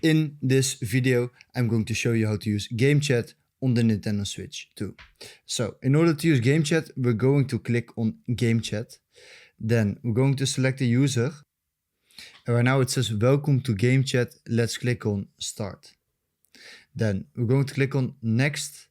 In this video, I'm going to show you how to use Game Chat on the Nintendo Switch 2. So in order to use Game Chat, we're going to click on Game Chat. Then we're going to select the user. And right now it says welcome to Game Chat. Let's click on start. Then we're going to click on next.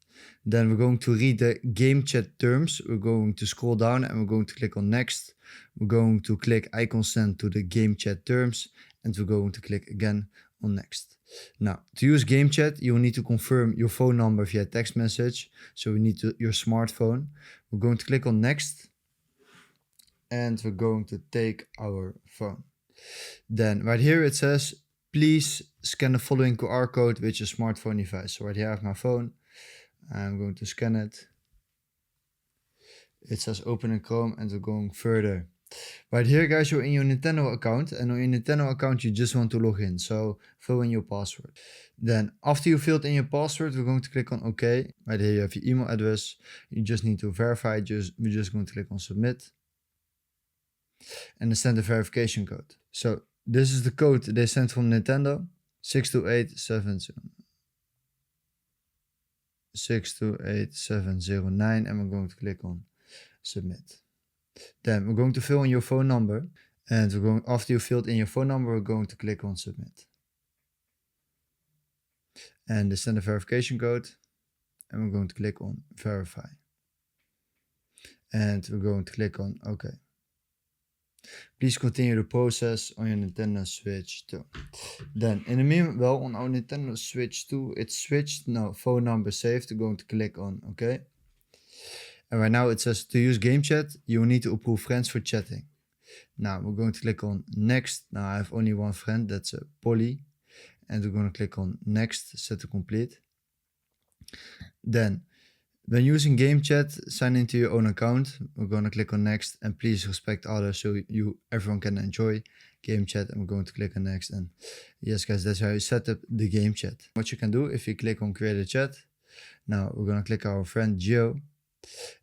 Then we're going to read the Game Chat terms. We're going to scroll down and we're going to click on next. We're going to click I consent to the Game Chat terms and we're going to click again on next. Now, to use Game Chat, you will need to confirm your phone number via text message. So we need your smartphone. We're going to click on next and we're going to take our phone. Then right here it says, please scan the following QR code with your smartphone device. So right here I have my phone. I'm going to scan it. It says open in Chrome and we're going further. Right here guys, you're in your Nintendo account and on your Nintendo account you just want to log in. So fill in your password. Then after you filled in your password, we're going to click on OK. Right here you have your email address. You just need to verify. We're just going to click on submit. And then send the verification code. So this is the code they sent from Nintendo. 628-709 and we're going to click on submit. Then we're going to fill in your phone number and after you filled in your phone number, we're going to click on submit. And they send a verification code and we're going to click on verify. And we're going to click on OK. Please continue the process on your Nintendo Switch 2. Then in the meanwhile on our Nintendo Switch 2 it's switched. No, phone number saved. We're going to click on OK. And right now it says to use Game Chat, you will need to approve friends for chatting. Now we're going to click on next. Now I have only one friend, that's Polly. And we're going to click on next, set to complete. Then when using Game Chat, sign into your own account. We're going to click on next and please respect others so everyone can enjoy Game Chat. And we're going to click on next. And yes guys, that's how you set up the Game Chat. What you can do if you click on create a chat. Now we're going to click our friend Gio.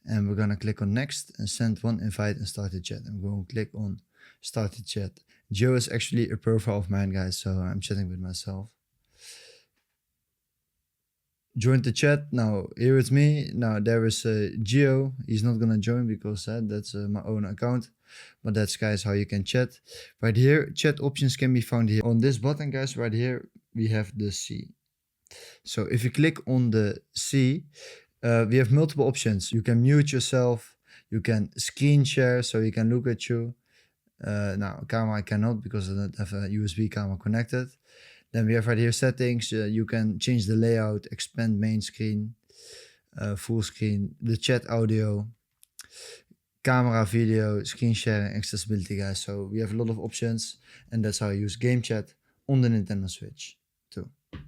And we're going to click on next and send one invite and start the chat. And we're going to click on start the chat. Gio is actually a profile of mine guys, so I'm chatting with myself. Join the chat. Now here it's me. Now there is Gio. He's not gonna join because that's my own account, but that's guys how you can chat. Right here chat options can be found here on this button guys. Right here we have the C. So if you click on the C, we have multiple options. You can mute yourself, you can screen share so you can look at you. Now camera I cannot because I don't have a USB camera connected. Then we have right here settings. You can change the layout, expand main screen, full screen, the chat audio, camera, video, screen sharing, accessibility guys. So we have a lot of options and that's how you use Game Chat on the Nintendo Switch.